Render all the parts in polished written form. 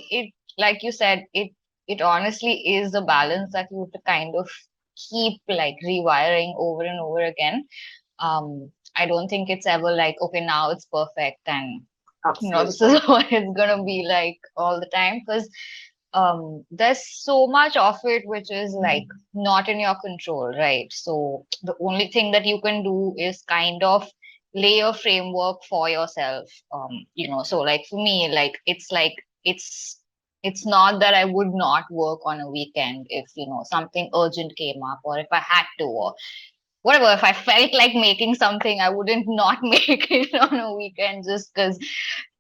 it, like you said, it honestly is a balance that you have to kind of keep like rewiring over and over again. I don't think it's ever like, okay, now it's perfect and this Absolutely. is what it's gonna be like all the time, because there's so much of it which is like not in your control, right? So the only thing that you can do is kind of lay a framework for yourself. So like for me, like it's not that I would not work on a weekend if something urgent came up, or if I had to, or whatever. If I felt like making something, I wouldn't not make it on a weekend just because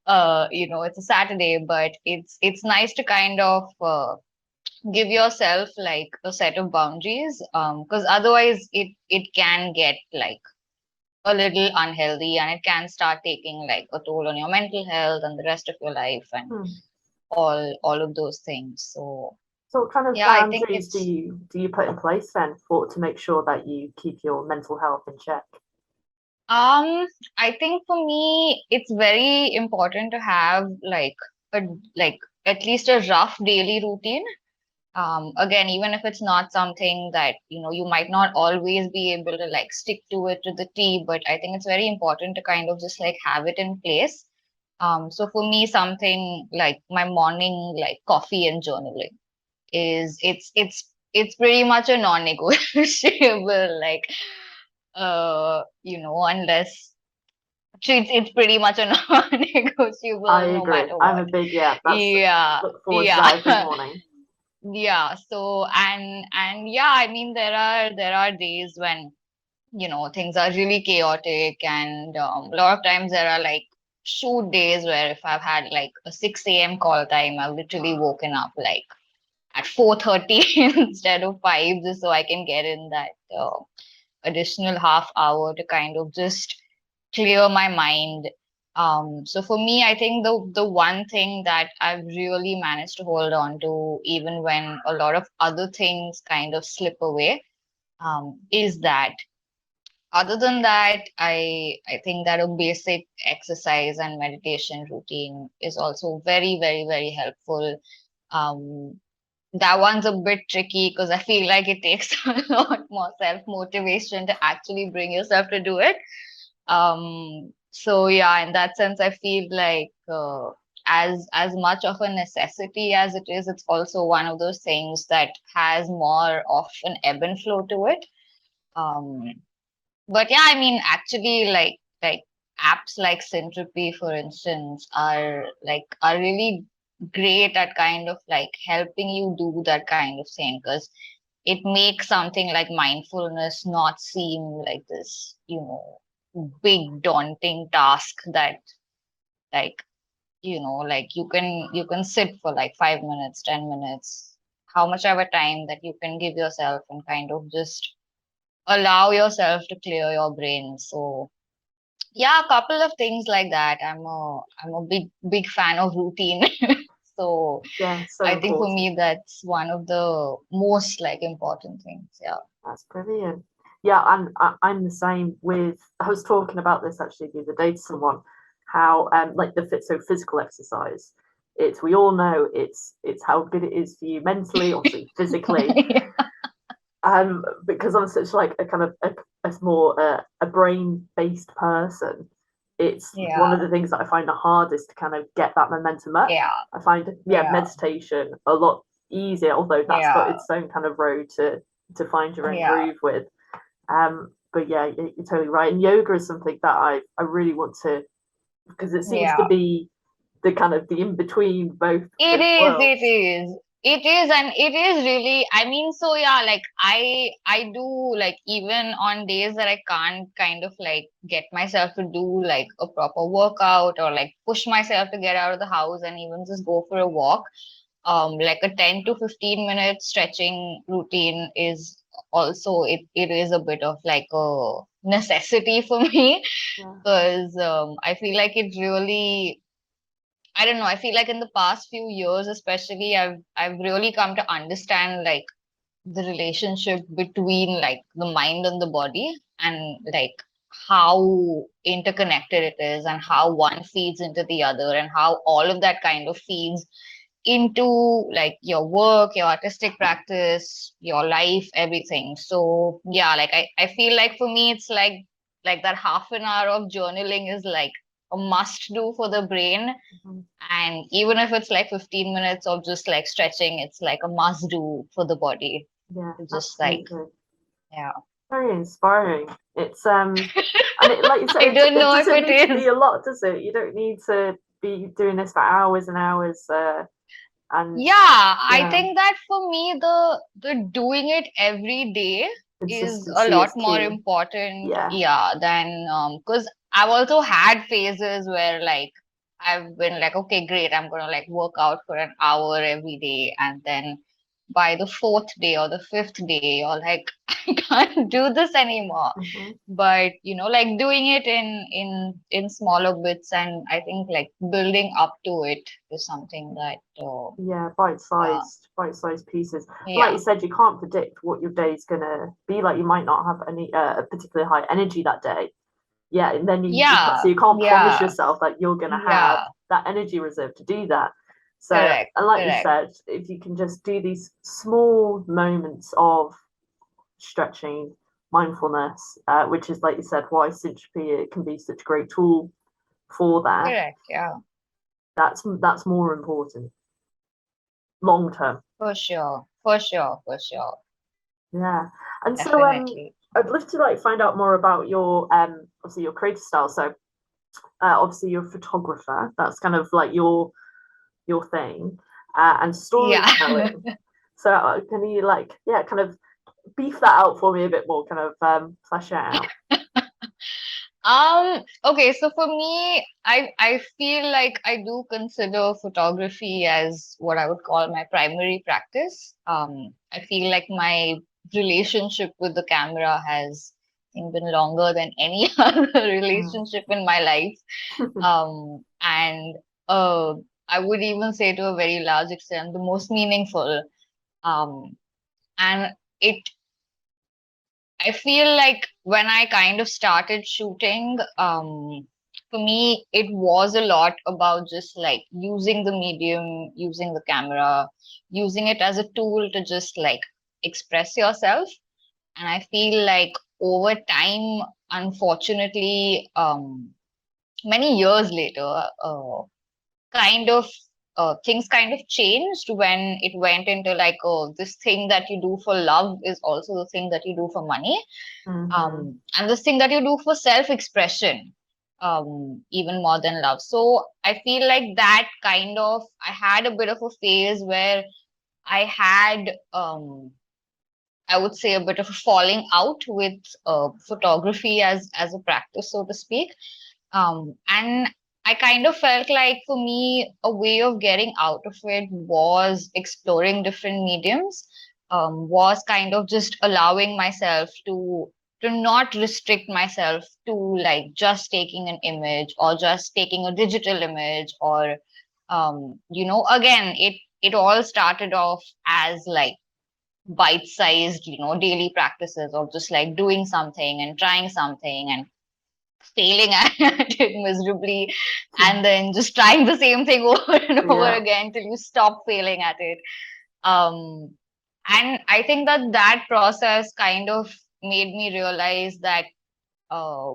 it's a Saturday. But it's nice to kind of give yourself like a set of boundaries, because otherwise it can get like a little unhealthy, and it can start taking like a toll on your mental health and the rest of your life and Hmm. all of those things. So So what kind of yeah, I think boundaries do you put in place then for to make sure that you keep your mental health in check? um I think for me it's very important to have a like at least a rough daily routine. Again, even if it's not something that you might not always be able to like stick to it to the T, but I think it's very important to kind of just like have it in place. So for me, something like my morning like coffee and journaling is it's pretty much a non-negotiable. Like unless it's pretty much a I non-negotiable no agree. matter I'm what. a big, yeah, that's Yeah, look forward to that every yeah. morning. Yeah, so and yeah, I mean there are days when things are really chaotic, and a lot of times there are like shoot days where if I've had like a 6 a.m. call time, I've literally woken up like at 4:30 instead of 5, just so I can get in that additional half hour to kind of just clear my mind. So for me, I think the one thing that I've really managed to hold on to, even when a lot of other things kind of slip away, is that. Other than that, I think that a basic exercise and meditation routine is also very, very, very helpful. Um, that one's a bit tricky because I feel like it takes a lot more self-motivation to actually bring yourself to do it. So yeah, in that sense, I feel like as much of a necessity as it is, it's also one of those things that has more of an ebb and flow to it. Um, but yeah, I mean, actually, like apps like Syntropy, for instance, are really great at kind of like helping you do that kind of thing, because it makes something like mindfulness not seem like this, big daunting task that like like you can sit for like 5 minutes, 10 minutes, how much ever time that you can give yourself, and kind of just allow yourself to clear your brain. So yeah, a couple of things like that. I'm a big fan of routine. So Yeah, so I think for important. me that's one of the most like important things. Yeah. That's brilliant. Yeah, I'm the same with. I was talking about this actually the other day to someone, how like the physical exercise. It's we all know it's how good it is for you mentally, obviously physically. Because I'm such like a kind of a more a brain based person. It's one of Yeah. the things that I find the hardest to kind of get that momentum up. Yeah. I find Yeah. meditation a lot easier, although that's got Yeah. its own kind of road to find your own Yeah. groove with. But yeah, you're totally right. And yoga is something that I really want to, because it seems to Yeah. be the kind of the in between It both is, it worlds. is. It is, and it is really, I mean, so yeah, like I do like even on days that I can't kind of like get myself to do like a proper workout, or like push myself to get out of the house and even just go for a walk. Like a 10 to 15 minute stretching routine is also, it is a bit of like a necessity for me, Yeah, because I feel like it really, I don't know. I feel like in the past few years, especially, I've really come to understand like the relationship between like the mind and the body, and like how interconnected it is, and how one feeds into the other, and how all of that kind of feeds into like your work, your artistic practice, your life, everything. So yeah, like I feel like for me it's like that half an hour of journaling is like a must do for the brain. Mhm. And even if it's like 15 minutes of just like stretching, it's like a must do for the body. Yeah, To just like, absolutely. yeah. Very inspiring. It's and it, like you said, I don't it know if doesn't it need to is. be a lot, does it? You don't need to be doing this for hours and hours. And Yeah, I yeah, think that for me, the doing it every day is a consistency lot is more key. important, Yeah. yeah, than because I've also had phases where like I've been like, okay, great, I'm gonna like work out for an hour every day, and then by the fourth day or the fifth day, you're like, I can't do this anymore. Hmm. But like doing it in smaller bits, and I think like building up to it is something that Yeah, yeah, bite-sized pieces. And like you yeah, said, you can't predict what your day's gonna be like. You might not have any a particularly high energy that day. Yeah, and then so yeah, you can't promise yeah, yourself that you're gonna have yeah, that energy reserve to do that. So, correct, and like you correct. said, if you can just do these small moments of stretching, mindfulness, which is like you said, why Syntropy it can be such a great tool for that. Correct, yeah, That's more important long term. for sure, for sure, for sure, Yeah. And so definitely. I'd love to like find out more about your obviously your creative style. So obviously you're a photographer. That's kind of like your thing. And Yeah. storytelling. So can you like yeah, kind of beef that out for me a bit more, kind of flesh it out. Okay, so for me, I feel like I do consider photography as what I would call my primary practice. I feel like my relationship with the camera has, I think, been longer than any other Mm. relationship in my life. And I would even say to a very large extent, the most meaningful. Um, and it I feel like when I kind of started shooting, for me, it was a lot about just like using the medium, using the camera, using it as a tool to just like express yourself. And I feel like over time, unfortunately, many years later, kind of things kind of changed when it went into like, oh, this thing that you do for love is also the thing that you do for money, Hmm. and this thing that you do for self-expression, even more than love. So I feel like that kind of, I had a bit of a phase where I had, I would say, a bit of a falling out with photography as a practice, so to speak. And I kind of felt like for me, a way of getting out of it was exploring different mediums, was kind of just allowing myself to not restrict myself to like just taking an image or just taking a digital image or again, it all started off as like bite-sized, daily practices of just like doing something and trying something and failing at it miserably, and then just trying the same thing over and over Yeah. again till you stop failing at it. Um, and I think that that process kind of made me realize that uh,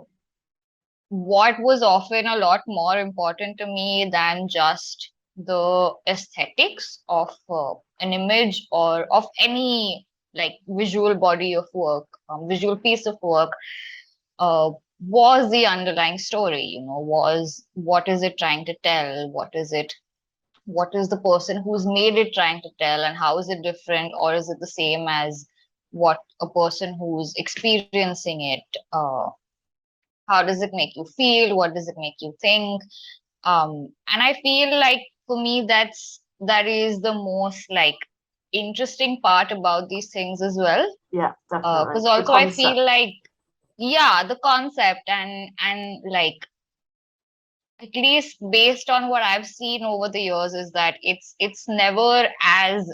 what was often a lot more important to me than just the aesthetics of an image or of any like visual body of work, visual piece of work, uh, was the underlying story, was what is it trying to tell? What is the person who's made it trying to tell, and how is it different, or is it the same as what a person who's experiencing it? How does it make you feel? What does it make you think? And I feel like for me, that is the most like interesting part about these things as well. Yeah, definitely. Because The also I concept. feel like, yeah, the concept and like at least based on what I've seen over the years is that it's never as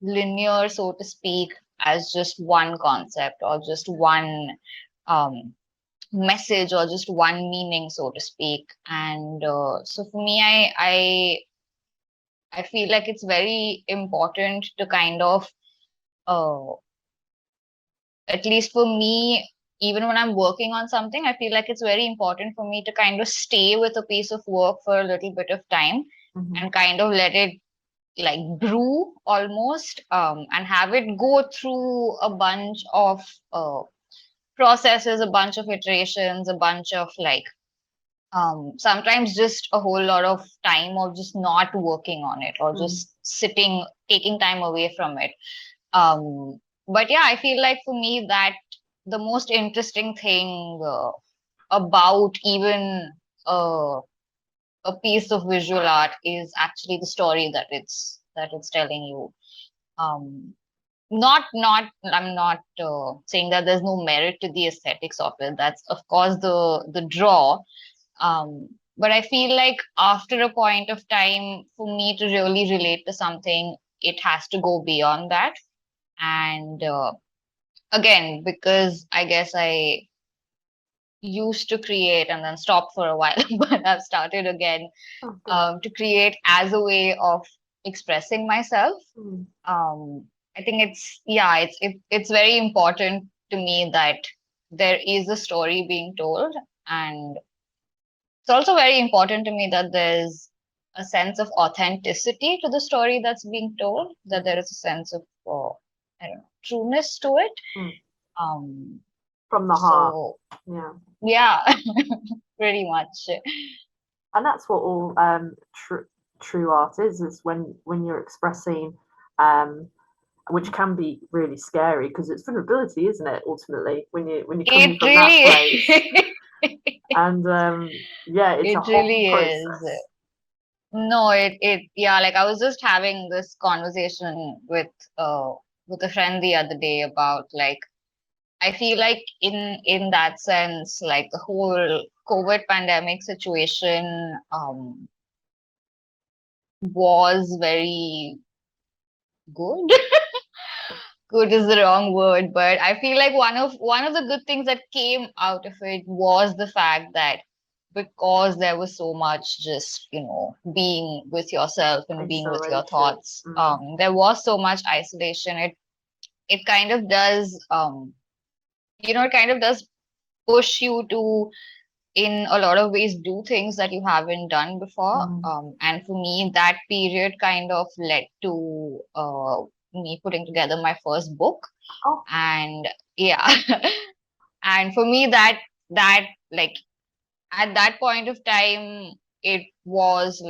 linear, so to speak, as just one concept or just one um message or just one meaning, so to speak. And so for me, I feel like it's very important to kind of, uh, at least for me, even when I'm working on something, I feel like it's very important for me to kind of stay with a piece of work for a little bit of time Mm-hmm. and kind of let it like brew almost, and have it go through a bunch of processes, a bunch of iterations, a bunch of like sometimes just a whole lot of time of just not working on it or Mm. just sitting, taking time away from it. But yeah, I feel like for me that the most interesting thing about even uh, a piece of visual art is actually the story that it's telling you. Um, not I'm not saying that there's no merit to the aesthetics of it. That's of course the draw. But I feel like after a point of time, for me to really relate to something, it has to go beyond that. And again, because I guess I used to create and then stopped for a while, but I've started again Oh, good. to create as a way of expressing myself. Mm. um I think it's very important to me that there is a story being told, and it's also very important to me that there's a sense of authenticity to the story that's being told, that there Mm-hmm. is a sense of I don't know, trueness to it. Mm. um From the heart. so Yeah. yeah, pretty much. And that's what all true art is when you're expressing, um, which can be really scary because it's vulnerability, isn't it? Ultimately, when you're coming It from that place, really and yeah, it's a it whole really is. process. No, it yeah, like I was just having this conversation with a friend the other day about like I feel like in that sense, like the whole COVID pandemic situation was very good. Good is the wrong word, but I feel like one of the good things that came out of it was the fact that because there was so much just, being with yourself and being with your Isolation. thoughts, Mm. there was so much isolation. It kind of does it kind of does push you to in a lot of ways do things that you haven't done before. Mm. And for me, that period kind of led to me putting together my first book. Oh, And yeah, and for me, that like at that point of time, it was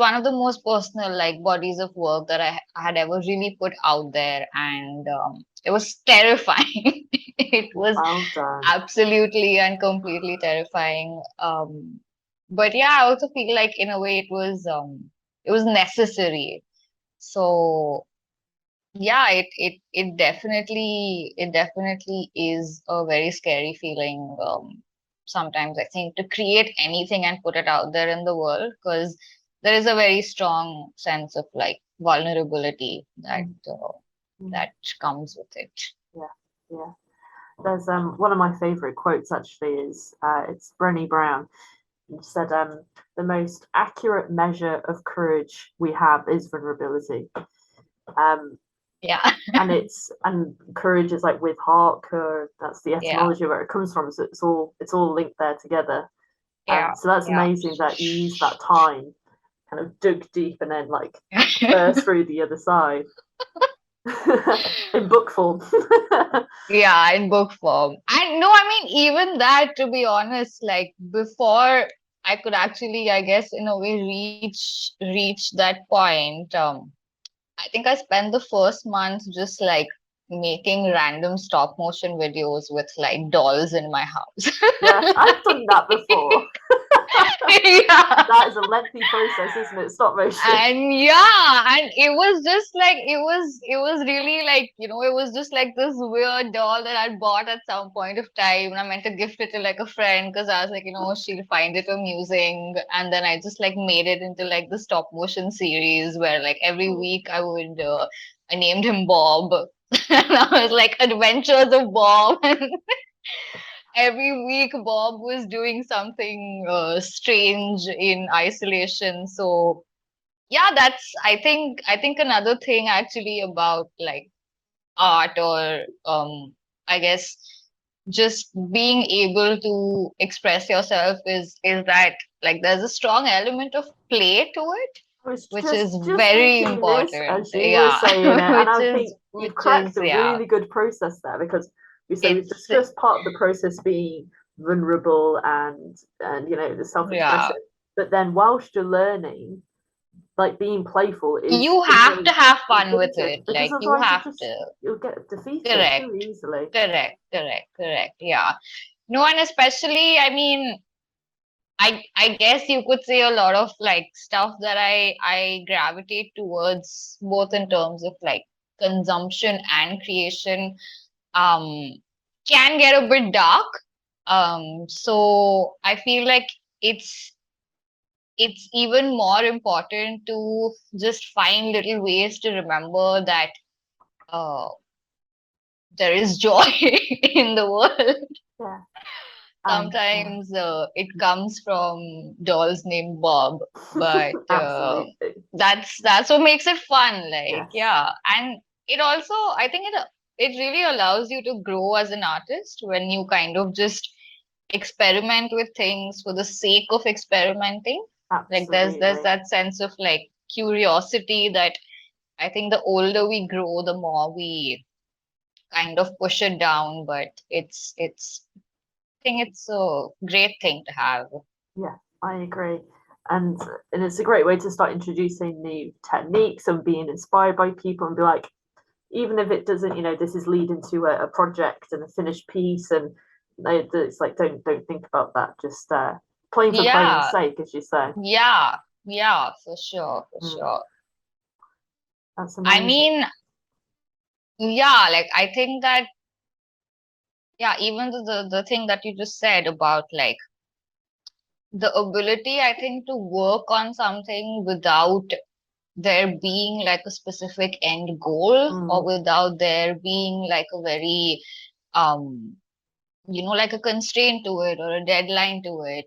one of the most personal like bodies of work that I had ever really put out there, and it was terrifying. It was well done. absolutely and completely terrifying. But yeah, I also feel like in a way it was necessary. So yeah, it definitely is a very scary feeling. Sometimes I think to create anything and put it out there in the world, because there is a very strong sense of like vulnerability that Mm. Mm. that comes with it. Yeah, yeah. There's one of my favorite quotes actually is it's Brené Brown. She said, "The most accurate measure of courage we have is vulnerability." Um, Yeah, and courage is like with heart, cur. That's the yeah, etymology where it comes from. So it's all linked there together. yeah, So that's yeah. amazing that you use that time, kind of dug deep, and then like burst through the other side in book form. Yeah, in book form. And no, I mean, even that, to be honest, like before I could actually, I guess, in a way, reach that point, I think I spent the first month just like making random stop motion videos with like dolls in my house. Yeah, I've done that before. Yeah. That is a lengthy process, isn't it? Stop motion. And yeah, and it was just like it was really like, it was just like this weird doll that I'd bought at some point of time, and I meant to gift it to like a friend because I was like, she'll find it amusing. And then I just like made it into like the stop motion series where like every Oh, week I named him Bob. And I was like Adventures of Bob. And every week Bob was doing something strange in isolation. So yeah, that's I think another thing actually about like art or I guess just being able to express yourself is that like there's a strong element of play to it, I was which is just very thinking this important. as you were Yeah, saying it, and I think you've which cracked is a yeah, really good process there because we've it's discussed part of the process being vulnerable and the yeah. self-expression, but then whilst you're learning, like being playful is You have to have fun with important it. because Like you otherwise have to. you'll get defeated too Correct, easily. correct. Yeah. No, and especially, I mean, I guess you could say a lot of like stuff that I gravitate towards both in terms of like consumption and creation um can get a bit dark. So I feel like it's it's even more important to just find little ways to remember that uh there is joy in the world. Yeah, and yeah, Sometimes it comes from dolls named Bob, but absolutely, that's what makes it fun. Like, yes, yeah, and it also I think it really allows you to grow as an artist when you kind of just experiment with things for the sake of experimenting. Like, there's absolutely. that sense of like curiosity that I think the older we grow, the more we kind of push it down. But it's I think it's a great thing to have. Yeah, I agree. And it's a great way to start introducing new techniques and being inspired by people and be like, even if it doesn't, this is leading to a project and a finished piece, and it's like don't think about that. Just playing for playing's Yeah, sake, as you say. yeah, yeah, for sure, for Mm, sure. that's I amazing. mean, yeah, like I think that, yeah, even the thing that you just said about like the ability, I think, to work on something without there being like a specific end goal or Mm, without there being like a very, um, like a constraint to it or a deadline to it.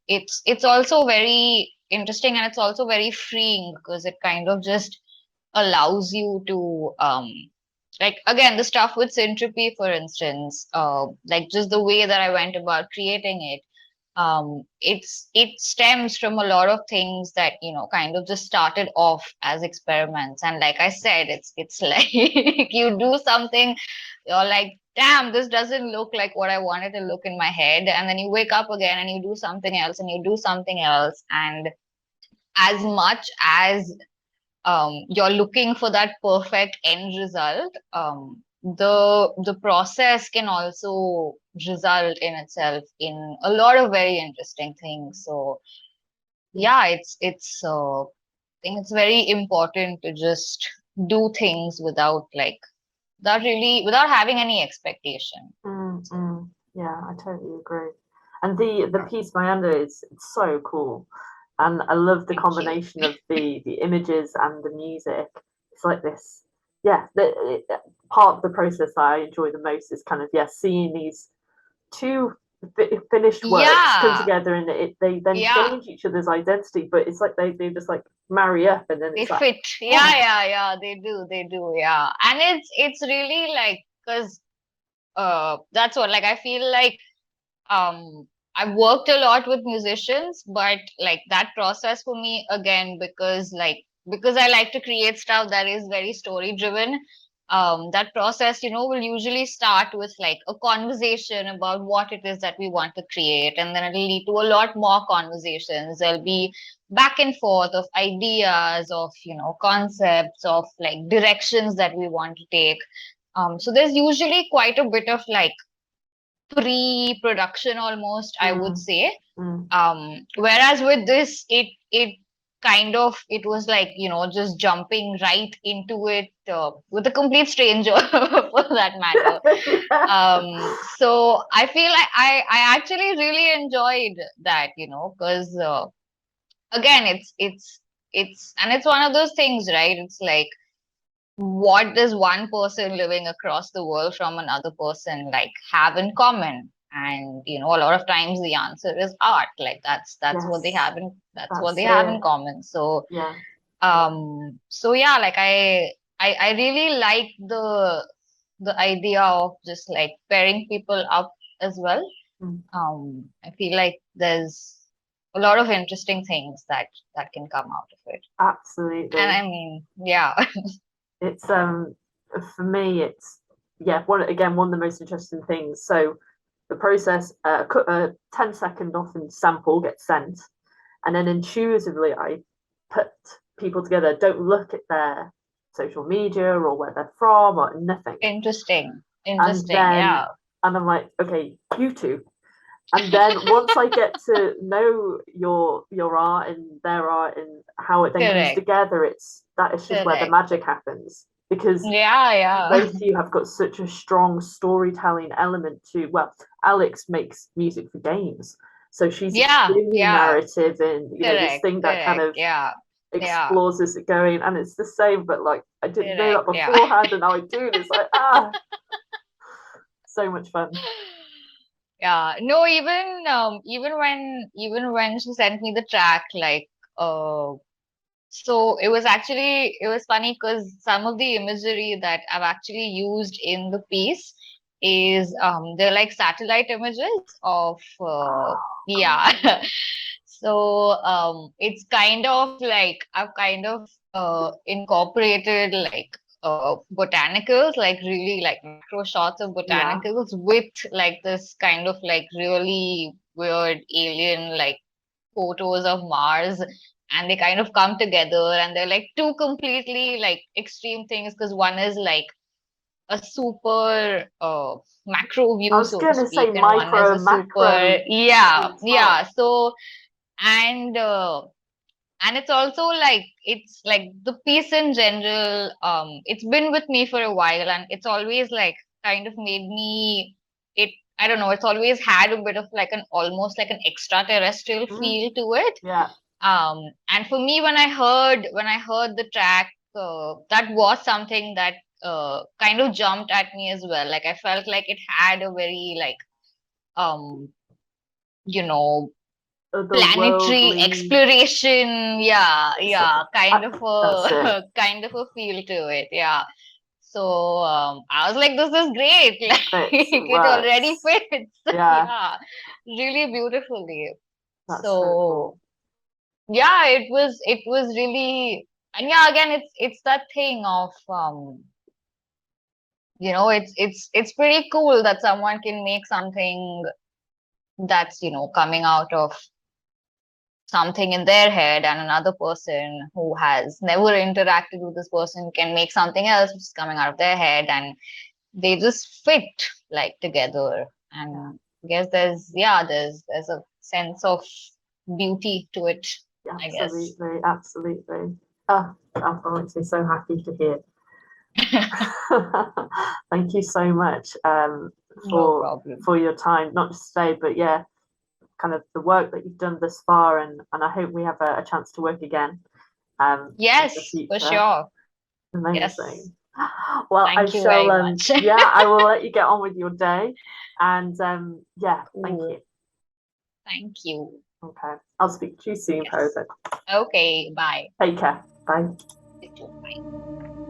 It's also very interesting and it's also very freeing because it kind of just allows you to like again the stuff with Syntropy, for instance, like just the way that I went about creating it. It stems from a lot of things that kind of just started off as experiments, and like I said, it's like you do something, you're like, damn, this doesn't look like what I wanted to look in my head, and then you wake up again and you do something else and you do something else, and as much as you're looking for that perfect end result, the process can also result in itself in a lot of very interesting things. So yeah. yeah, I think it's very important to just do things without like without having any expectation. So Yeah, I totally agree. And the piece Miranda is it's so cool, and I love the thank you. combination of the images and the music. It's like this, yeah. Part of the process I enjoy the most is kind of seeing these two finished works come Yeah, together, and they then yeah. change each other's identity, but it's like they just like marry up, and then They it's like, fit. Yeah, oh, yeah. They do. Yeah, and it's really like because that's what like I feel like I've worked a lot with musicians, but like that process for me again because I like to create stuff that is very story driven. That process, will usually start with like a conversation about what it is that we want to create, and then it'll lead to a lot more conversations. There'll be back and forth of ideas, of concepts, of like directions that we want to take. So there's usually quite a bit of like pre-production almost, I would mm, say. mm, Whereas with this, it kind of it was like just jumping right into it with a complete stranger for that matter. yeah, So I feel like I actually really enjoyed that, because again, it's and it's one of those things, right? It's like what does one person living across the world from another person like have in common? And a lot of times the answer is art. Like that's what they yes, have in that's what that's they have in it. common. So Yeah. So yeah, like I really like the idea of just like pairing people up as well. Mm, I feel like there's a lot of interesting things that can come out of it. And absolutely. I mean, yeah, It's for me, it's yeah, one of the most interesting things. So the process, a 10-second often sample gets sent, and then intuitively I put people together. Don't look at their social media or where they're from or nothing. interesting, And interesting. then Yeah, and I'm like, okay, you two. And then once I get to know your art and their art and how it then comes correct, together, that is just where the correct. magic happens. Because Yeah, yeah, both of you have got such a strong storytelling element to, well, Alex makes music for games, so she's yeah, extremely yeah. narrative and this Correct, thing that kind correct. of Yeah, yeah, explores as it going, and it's the same, but like I didn't know that correct. Yeah. beforehand, and now I do, and it's like so much fun. Yeah, no, even when she sent me the track, like so it was funny because some of the imagery that I've actually used in the piece is they're like satellite images of Oh, yeah. cool. So it's kind of like I've kind of incorporated like botanicals, like really like macro shots of Yeah, botanicals with like this kind of like really weird alien like photos of Mars, and they kind of come together and they're like two completely like extreme things because one is like a super macro I view, was so to gonna say speak, and one is micro a and macro super, at yeah, the same yeah. time. So and uh, and it's also like it's like the piece in general, it's been with me for a while and it's always like kind of made me it I don't know, it's always had a bit of like an almost like an extraterrestrial Mm, feel to it. yeah, And for me, when I heard the track, that was something that kind of jumped at me as well. Like I felt like it had a very like um you know planetary otherworldly. exploration, yeah, So, yeah, kind of that's it. a kind of a feel to it, yeah. So I was like, this is great. It Like fits. It it already works. fits, Yeah, yeah, really beautifully. that's so So cool. yeah, it was really, and yeah, again, it's that thing of it's pretty cool that someone can make something that's coming out of something in their head, and another person who has never interacted with this person can make something else which is coming out of their head, and they just fit like together. Yeah, And I guess there's a sense of beauty to it, I guess. absolutely, absolutely. Oh, that makes me so happy to hear. Thank you so much No problem. for your time, not just today, but yeah, kind of the work that you've done thus far, and I hope we have a chance to work again in the Yes, for future. sure. Yes. Amazing. Well, I Thank you shall, very much. yeah, I will let you get on with your day. And yeah, thank Cool. you. Thank you. Okay. I'll speak to you soon, Yes. Parizad. Okay, bye. Take care. Bye. You too. Bye.